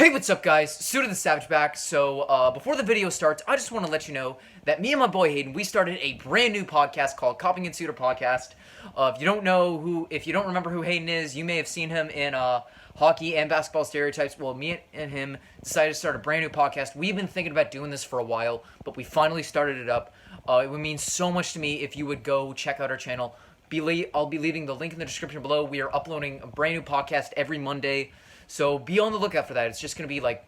Hey, what's up, guys? Souter the Savage back. So, before the video starts, I just want to let you know that me and my boy Hayden, we started a brand new podcast called Copying and Souter Podcast. If you don't remember who Hayden is, you may have seen him in hockey and basketball stereotypes. Well, me and him decided to start a brand new podcast. We've been thinking about doing this for a while, but we finally started it up. It would mean so much to me if you would go check out our channel. I'll be leaving the link in the description below. We are uploading a brand new podcast every Monday. So be on the lookout for that. It's just going to be like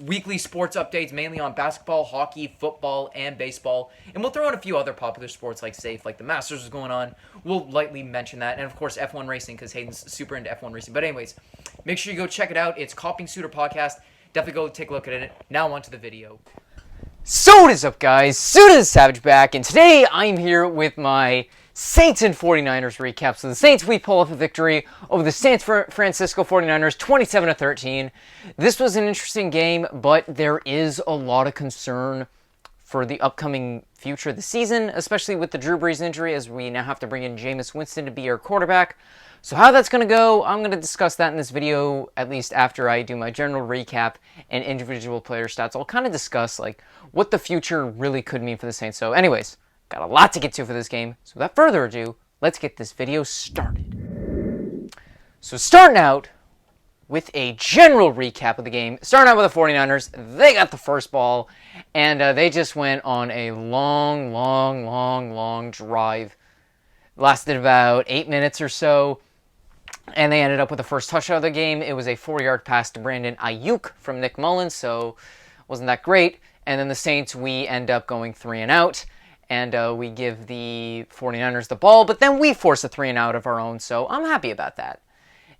weekly sports updates, mainly on basketball, hockey, football, and baseball. And we'll throw in a few other popular sports like the Masters is going on. We'll lightly mention that. And of course, F1 racing, because Hayden's super into F1 racing. But anyways, make sure you go check it out. It's Copying Souter Podcast. Definitely go take a look at it. Now on to the video. So what is up, guys? Souter the Savage back. And today I'm here with my Saints and 49ers recap. So the Saints, we pull off a victory over the San Francisco 49ers, 27-13. This was an interesting game, but there is a lot of concern for the upcoming future of the season, especially with the Drew Brees injury, as we now have to bring in Jameis Winston to be our quarterback. So how that's going to go, I'm going to discuss that in this video, at least after I do my general recap and individual player stats. I'll kind of discuss like what the future really could mean for the Saints. So anyways, got a lot to get to for this game, so without further ado, let's get this video started. So starting out with a general recap of the game, starting out with the 49ers, they got the first ball, and they just went on a long drive. Lasted about 8 minutes or so, and they ended up with the first touchdown of the game. It was a 4-yard pass to Brandon Ayuk from Nick Mullins, so wasn't that great. And then the Saints, we end up going 3 and out. And we give the 49ers the ball, but then we force a 3 and out of our own, so I'm happy about that.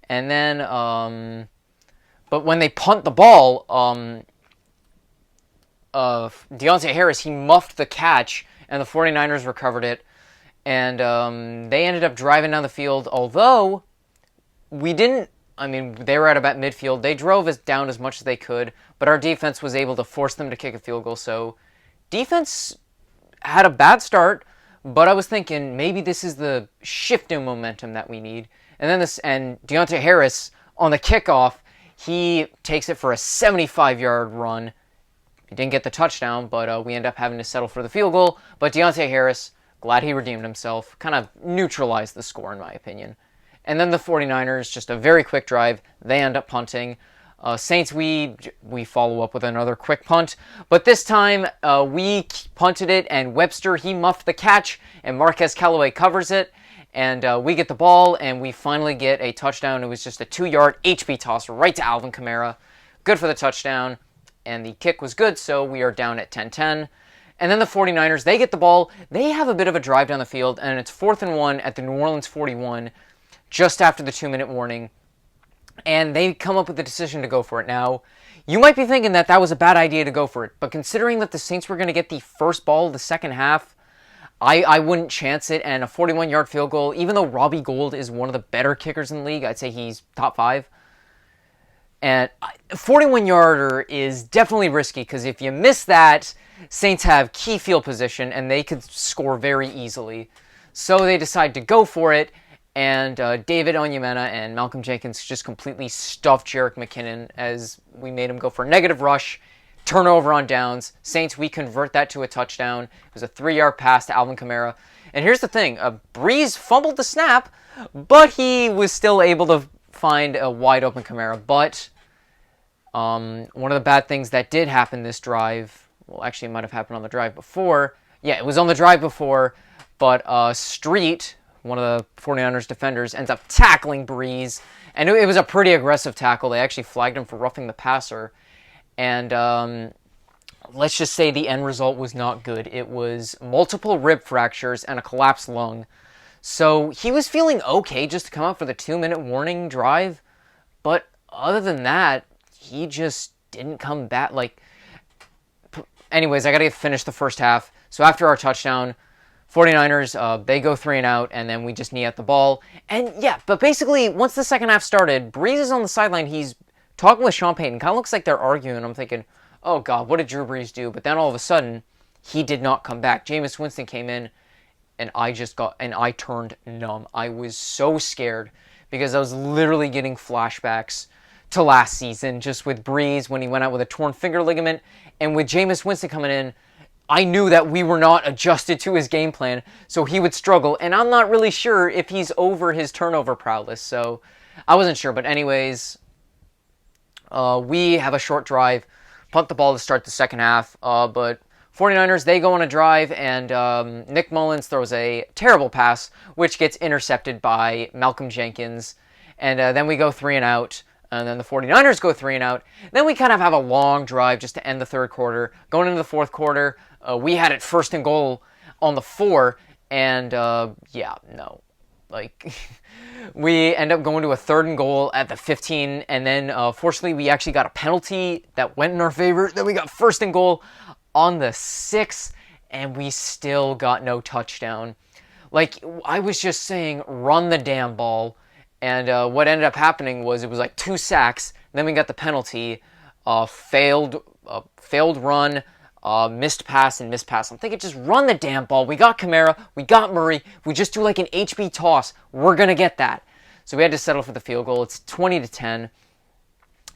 And then, but when they punt the ball, Deontay Harris, he muffed the catch, and the 49ers recovered it, and they ended up driving down the field, although we didn't. I mean, they were at about midfield. They drove us down as much as they could, but our defense was able to force them to kick a field goal, so defense had a bad start, but I was thinking maybe this is the shift in momentum that we need. And then Deontay Harris on the kickoff, he takes it for a 75-yard run. He didn't get the touchdown, but we end up having to settle for the field goal. But Deontay Harris, glad he redeemed himself, kind of neutralized the score in my opinion. And then the 49ers, just a very quick drive, they end up punting. Saints, we follow up with another quick punt, but this time we punted it, and Webster, he muffed the catch, and Marquez Callaway covers it, and we get the ball, and we finally get a touchdown. It was just a 2-yard HB toss right to Alvin Kamara. Good for the touchdown, and the kick was good, so we are down at 10-10. And then the 49ers, they get the ball. They have a bit of a drive down the field, and it's 4th and 1 at the New Orleans 41, just after the 2-minute warning. And they come up with the decision to go for it. Now, you might be thinking that was a bad idea to go for it, but considering that the Saints were going to get the first ball of the second half, I wouldn't chance it. And a 41-yard field goal, even though Robbie Gould is one of the better kickers in the league, I'd say he's top 5. And a 41-yarder is definitely risky, because if you miss that, Saints have key field position, and they could score very easily. So they decide to go for it. And David Onyemena and Malcolm Jenkins just completely stuffed Jerick McKinnon as we made him go for a negative rush, turnover on downs. Saints, we convert that to a touchdown. It was a 3-yard pass to Alvin Kamara. And here's the thing. Breeze fumbled the snap, but he was still able to find a wide-open Kamara. But one of the bad things that did happen this drive, well, actually it might have happened on the drive before. Yeah, it was on the drive before, but Street, one of the 49ers defenders, ends up tackling Breeze. And it was a pretty aggressive tackle. They actually flagged him for roughing the passer. And let's just say the end result was not good. It was multiple rib fractures and a collapsed lung. So he was feeling okay just to come out for the 2-minute warning drive. But other than that, he just didn't come back. Anyways, I got to finish the first half. So after our touchdown, 49ers, they go 3 and out, and then we just knee out the ball. And yeah, but basically, once the second half started, Breeze is on the sideline. He's talking with Sean Payton. Kind of looks like they're arguing. I'm thinking, oh God, what did Drew Brees do? But then all of a sudden, he did not come back. Jameis Winston came in, and I turned numb. I was so scared because I was literally getting flashbacks to last season, just with Breeze when he went out with a torn finger ligament, and with Jameis Winston coming in, I knew that we were not adjusted to his game plan, so he would struggle, and I'm not really sure if he's over his turnover prowess, so I wasn't sure. But anyways, we have a short drive, punt the ball to start the second half, but 49ers, they go on a drive, and Nick Mullins throws a terrible pass, which gets intercepted by Malcolm Jenkins, and then we go 3 and out. And then the 49ers go 3 and out. Then we kind of have a long drive just to end the third quarter. Going into the fourth quarter, we had it 1st and goal on the 4. And we end up going to a 3rd and goal at the 15. And then fortunately, we actually got a penalty that went in our favor. Then we got 1st and goal on the 6th. And we still got no touchdown. Like, I was just saying, run the damn ball. And what ended up happening was it was like 2 sacks. Then we got the penalty, failed run, missed pass, and missed pass. I'm thinking, just run the damn ball. We got Kamara, we got Murray. If we just do like an HB toss, we're gonna get that. So we had to settle for the field goal. It's 20-10.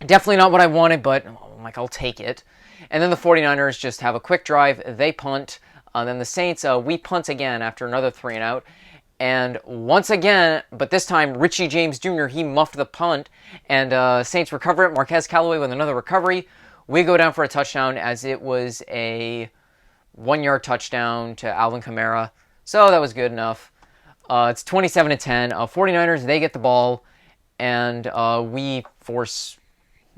Definitely not what I wanted, but I'm like, I'll take it. And then the 49ers just have a quick drive. They punt. Then the Saints, we punt again after another 3 and out. And once again, but this time, Richie James Jr., he muffed the punt, and Saints recover it. Marquez Callaway with another recovery. We go down for a touchdown, as it was a 1-yard touchdown to Alvin Kamara. So that was good enough. It's 27-10. 49ers, they get the ball, and we force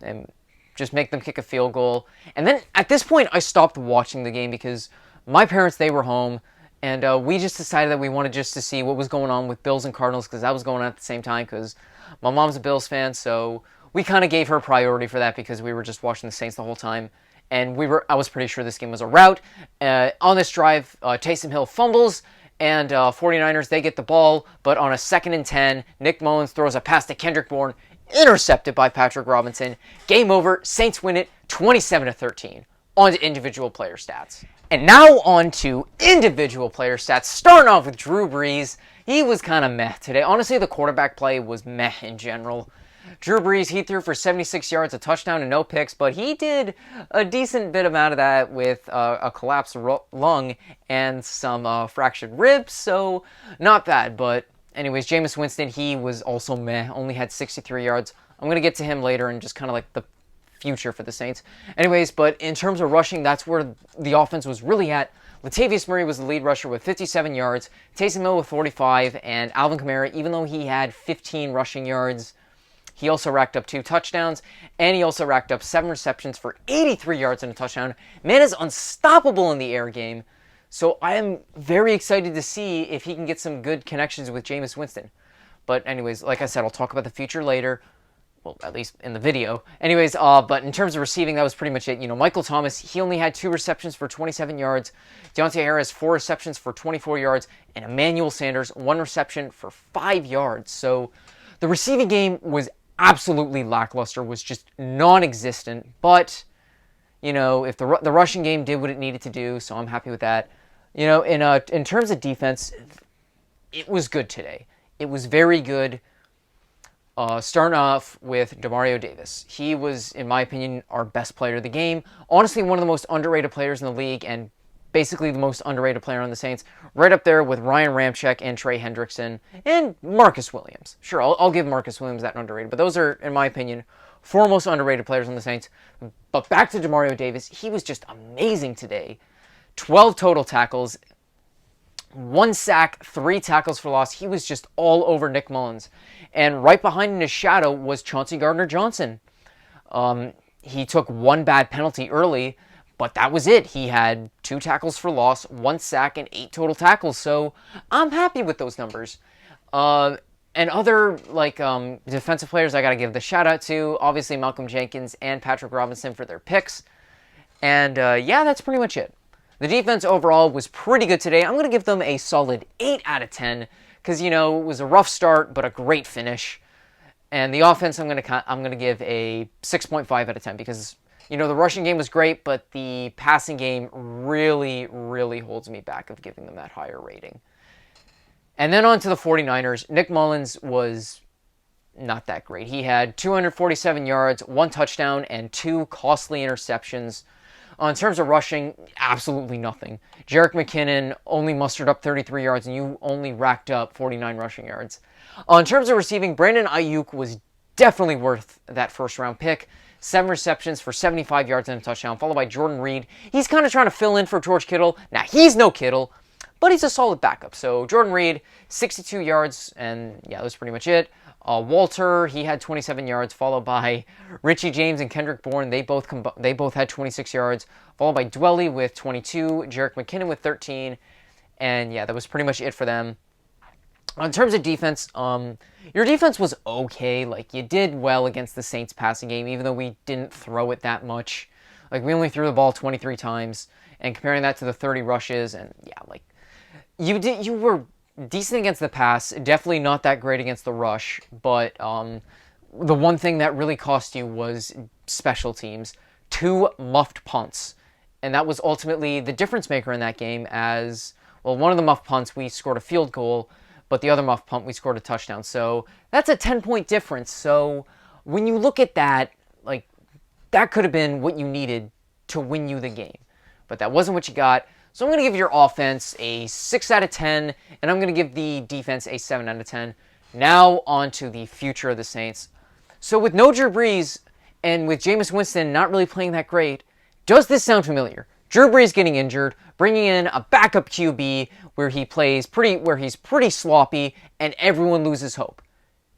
and just make them kick a field goal. And then at this point, I stopped watching the game because my parents, they were home. And we just decided that we wanted just to see what was going on with Bills and Cardinals, because that was going on at the same time, because my mom's a Bills fan, so we kind of gave her priority for that because we were just watching the Saints the whole time. And I was pretty sure this game was a rout. On this drive, Taysom Hill fumbles, and 49ers, they get the ball, but on a 2nd and 10, Nick Mullins throws a pass to Kendrick Bourne, intercepted by Patrick Robinson. Game over, Saints win it 27-13. On to individual player stats. And now on to individual player stats, starting off with Drew Brees. He was kind of meh today. Honestly, the quarterback play was meh in general. Drew Brees, he threw for 76 yards, a touchdown, and no picks, but he did a decent bit amount of that with a collapsed lung and some fractured ribs, so not bad. But anyways, Jameis Winston, he was also meh, only had 63 yards. I'm going to get to him later and just kind of like the future for the Saints. Anyways, but in terms of rushing, that's where the offense was really at. Latavius Murray was the lead rusher with 57 yards, Taysom Hill with 45, and Alvin Kamara, even though he had 15 rushing yards, he also racked up 2 touchdowns, and he also racked up 7 receptions for 83 yards and a touchdown. Man is unstoppable in the air game, so I am very excited to see if he can get some good connections with Jameis Winston. But anyways, like I said, I'll talk about the future later. Well, at least in the video. Anyways, but in terms of receiving, that was pretty much it. You know, Michael Thomas, he only had 2 receptions for 27 yards. Deontay Harris, 4 receptions for 24 yards. And Emmanuel Sanders, 1 reception for 5 yards. So the receiving game was absolutely lackluster, was just non-existent. But, you know, if the rushing game did what it needed to do, so I'm happy with that. You know, in terms of defense, it was good today. It was very good. Starting off with Demario Davis. He was, in my opinion, our best player of the game. Honestly, one of the most underrated players in the league, and basically the most underrated player on the Saints. Right up there with Ryan Ramczyk and Trey Hendrickson and Marcus Williams. Sure, I'll give Marcus Williams that underrated, but those are, in my opinion, 4 most underrated players on the Saints. But back to Demario Davis, he was just amazing today. 12 total tackles, 1 sack, 3 tackles for loss. He was just all over Nick Mullins. And right behind in his shadow was Chauncey Gardner-Johnson. He took 1 bad penalty early, but that was it. He had 2 tackles for loss, 1 sack, and 8 total tackles. So I'm happy with those numbers. And other defensive players I got to give the shout out to, obviously Malcolm Jenkins and Patrick Robinson for their picks. And yeah, that's pretty much it. The defense overall was pretty good today. I'm going to give them a solid 8 out of 10 because, you know, it was a rough start but a great finish. And the offense, I'm going to give a 6.5 out of 10 because, you know, the rushing game was great, but the passing game really, really holds me back of giving them that higher rating. And then on to the 49ers. Nick Mullins was not that great. He had 247 yards, 1 touchdown, and 2 costly interceptions. In terms of rushing, absolutely nothing. Jerick McKinnon only mustered up 33 yards, and you only racked up 49 rushing yards. In terms of receiving, Brandon Ayuk was definitely worth that first-round pick. 7 receptions for 75 yards and a touchdown, followed by Jordan Reed. He's kind of trying to fill in for George Kittle. Now, he's no Kittle, but he's a solid backup. So Jordan Reed, 62 yards, and yeah, that was pretty much it. Walter, he had 27 yards, followed by Richie James and Kendrick Bourne. They both had 26 yards, followed by Dwelly with 22, Jerick McKinnon with 13, and yeah, that was pretty much it for them. In terms of defense, your defense was okay. Like, you did well against the Saints passing game, even though we didn't throw it that much. Like, we only threw the ball 23 times, and comparing that to the 30 rushes, and yeah, like, you were decent against the pass, definitely not that great against the rush, but the one thing that really cost you was special teams. 2 muffed punts, and that was ultimately the difference maker in that game. As well, one of the muffed punts, we scored a field goal, but the other muffed punt, we scored a touchdown. So that's a 10-point difference. So when you look at that, like, that could have been what you needed to win you the game, but that wasn't what you got. So I'm going to give your offense a 6 out of 10, and I'm going to give the defense a 7 out of 10. Now on to the future of the Saints. So with no Drew Brees and with Jameis Winston not really playing that great, does this sound familiar? Drew Brees getting injured, bringing in a backup QB where he's pretty sloppy, and everyone loses hope.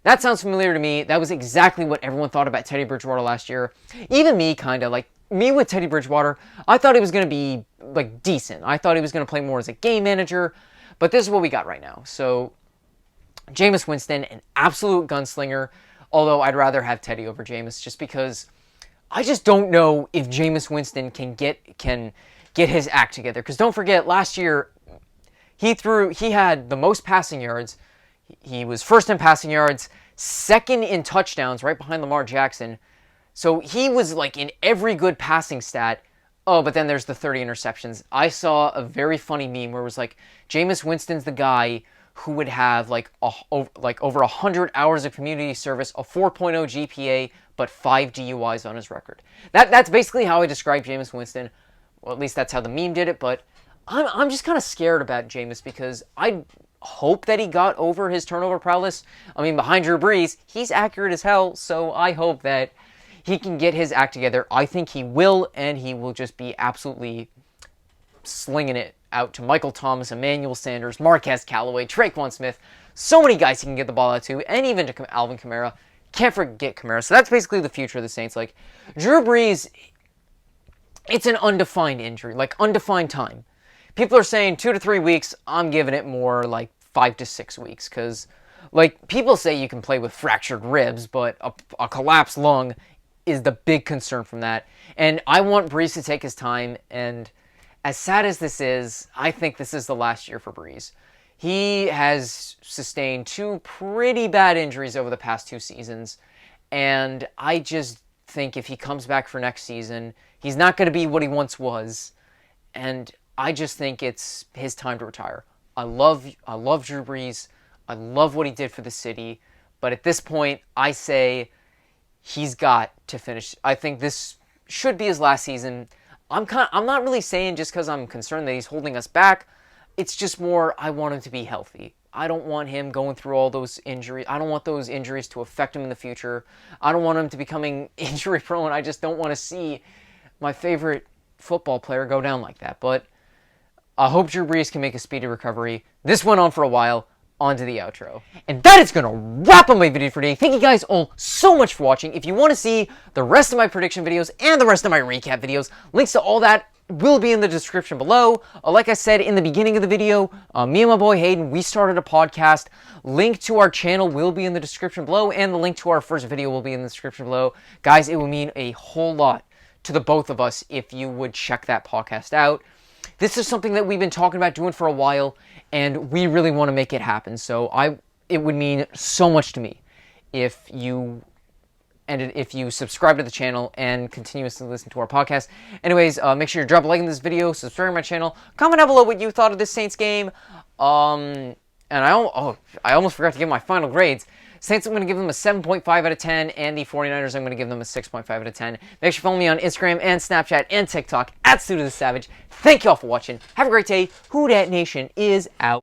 That sounds familiar to me. That was exactly what everyone thought about Teddy Bridgewater last year. Even me, kind of. Like, me with Teddy Bridgewater, I thought he was going to be, like, decent. I thought he was going to play more as a game manager, but this is what we got right now. So, Jameis Winston, an absolute gunslinger, although I'd rather have Teddy over Jameis, just because I just don't know if Jameis Winston can get his act together. Because don't forget, last year, he had the most passing yards. He was first in passing yards, second in touchdowns, right behind Lamar Jackson. So he was like in every good passing stat. Oh, but then there's the 30 interceptions. I saw a very funny meme where it was like, Jameis Winston's the guy who would have like over 100 hours of community service, a 4.0 GPA, but 5 DUIs on his record. That's basically how I describe Jameis Winston. Well, at least that's how the meme did it, but I'm just kind of scared about Jameis because I hope that he got over his turnover prowess. I mean, behind Drew Brees, he's accurate as hell, so I hope that he can get his act together. I think he will, and he will just be absolutely slinging it out to Michael Thomas, Emmanuel Sanders, Marquez Callaway, Traquan Smith. So many guys he can get the ball out to, and even to Alvin Kamara. Can't forget Kamara. So that's basically the future of the Saints. Like, Drew Brees, it's an undefined injury, like undefined time. People are saying 2 to 3 weeks. I'm giving it more like 5 to 6 weeks, because like people say you can play with fractured ribs, but a collapsed lung is the big concern from that. And I want Brees to take his time, and as sad as this is, I think this is the last year for Brees. He has sustained 2 pretty bad injuries over the past 2 seasons, and I just think if he comes back for next season, he's not going to be what he once was, and I just think it's his time to retire. I love Drew Brees. I love what he did for the city, but at this point, I say he's got to finish. I think this should be his last season. I'm not really saying just because I'm concerned that he's holding us back. It's just more I want him to be healthy. I don't want him going through all those injuries. I don't want those injuries to affect him in the future. I don't want him to becoming injury prone. I just don't want to see my favorite football player go down like that. But I hope Drew Brees can make a speedy recovery. This went on for a while. On to the outro. And that is going to wrap up my video for today. Thank you guys all so much for watching. If you want to see the rest of my prediction videos and the rest of my recap videos, links to all that will be in the description below. Like I said in the beginning of the video, me and my boy Hayden, we started a podcast. Link to our channel will be in the description below, and the link to our first video will be in the description below. Guys, it would mean a whole lot to the both of us if you would check that podcast out. This is something that we've been talking about doing for a while, and we really want to make it happen. So it would mean so much to me if you subscribe to the channel and continuously listen to our podcast. Anyways, make sure you drop a like in this video, subscribe to my channel, comment down below what you thought of this Saints game. And I almost forgot to give my final grades. Saints, I'm going to give them a 7.5 out of 10, and the 49ers, I'm going to give them a 6.5 out of 10. Make sure you follow me on Instagram and Snapchat and TikTok at Souter the Savage. Thank you all for watching. Have a great day. Who Dat Nation is out.